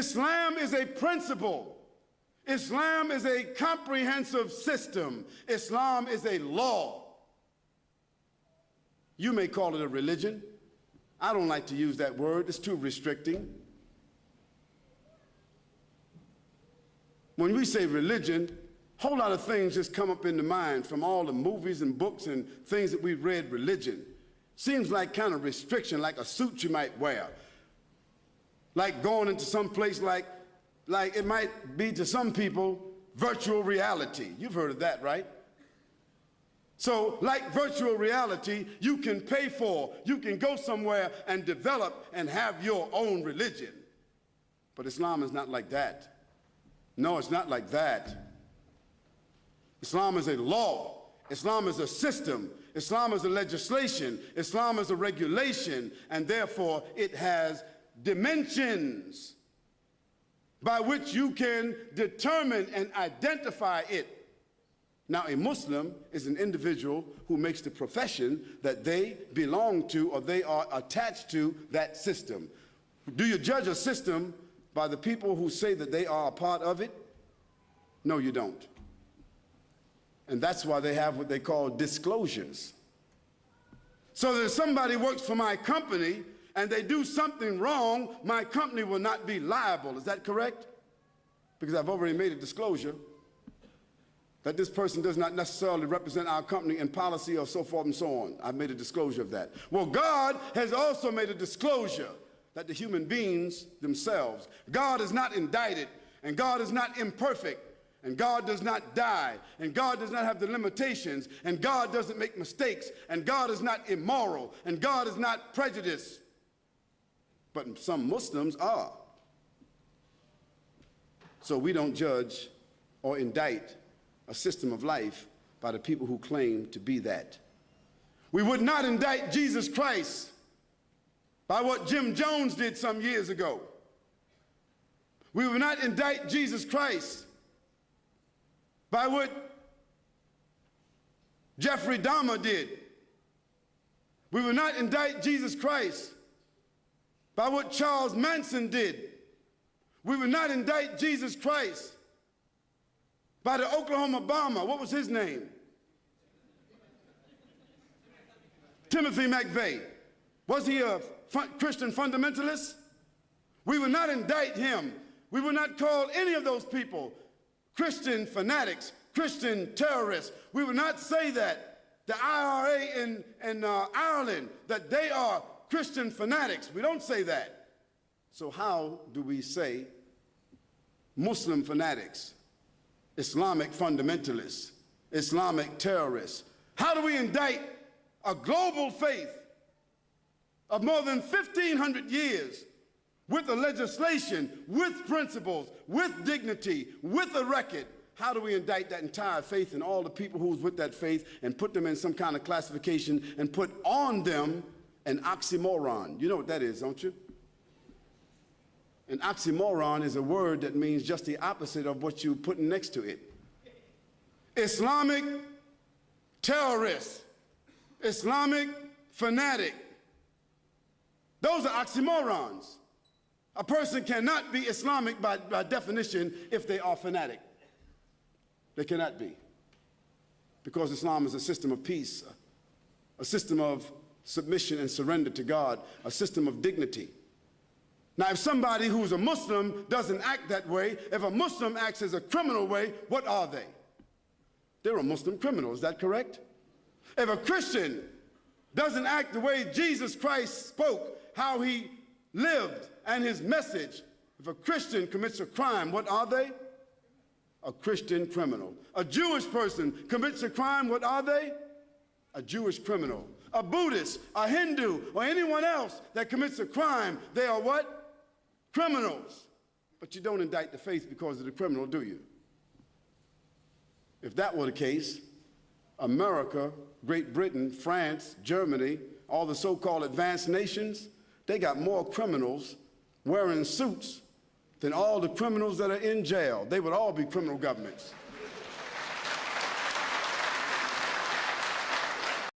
Islam is a principle. Islam is a comprehensive system. Islam is a law. You may call it a religion. I don't like to use that word. It's too restricting. When we say religion, a whole lot of things just come up in the mind from all the movies and books and things that we've read. Religion seems like kind of restriction, like a suit you might wear, like going into some place like it might be to some people virtual reality. You've heard of that, right? So like virtual reality, you can pay for, you can go somewhere and develop and have your own religion. But Islam is not like that. No, it's not like that. Islam is a law. Islam is a system. Islam is a legislation. Islam is a regulation, and therefore it has dimensions by which you can determine and identify it. Now, a Muslim is an individual who makes the profession that they belong to or they are attached to that system. Do you judge a system by the people who say that they are a part of it? No, you don't. And that's why they have what they call disclosures. So that if somebody works for my company and they do something wrong, my company will not be liable. Is that correct? Because I've already made a disclosure that this person does not necessarily represent our company in policy or so forth and so on. I've made a disclosure of that. Well, God has also made a disclosure that the human beings themselves, God is not indicted, and God is not imperfect, and God does not die, and God does not have the limitations, and God doesn't make mistakes, and God is not immoral, and God is not prejudiced. But some Muslims are. So we don't judge or indict a system of life by the people who claim to be that. We would not indict Jesus Christ by what Jim Jones did some years ago. We would not indict Jesus Christ by what Jeffrey Dahmer did. We would not indict Jesus Christ by what Charles Manson did. We would not indict Jesus Christ by the Oklahoma bomber. What was his name? Timothy McVeigh. Was he a Christian fundamentalist? We would not indict him. We would not call any of those people Christian fanatics, Christian terrorists. We would not say that the IRA in Ireland, that they are Christian fanatics. We don't say that. So how do we say Muslim fanatics, Islamic fundamentalists, Islamic terrorists? How do we indict a global faith of more than 1,500 years with a legislation, with principles, with dignity, with a record? How do we indict that entire faith and all the people who's with that faith and put them in some kind of classification and put on them an oxymoron? You know what that is, don't you? An oxymoron is a word that means just the opposite of what you're putting next to it. Islamic terrorist, Islamic fanatic. Those are oxymorons. A person cannot be Islamic by definition if they are fanatic. They cannot be. Because Islam is a system of peace, a system of submission and surrender to God, a system of dignity. Now, if somebody who's a Muslim doesn't act that way, if a Muslim acts as a criminal way, what are they? They're a Muslim criminal, is that correct? If a Christian doesn't act the way Jesus Christ spoke, how he lived, and his message, if a Christian commits a crime, what are they? A Christian criminal. A Jewish person commits a crime, what are they? A Jewish criminal. A Buddhist, a Hindu, or anyone else that commits a crime, they are what? Criminals. But you don't indict the faith because of the criminal, do you? If that were the case, America, Great Britain, France, Germany, all the so-called advanced nations, they got more criminals wearing suits than all the criminals that are in jail. They would all be criminal governments.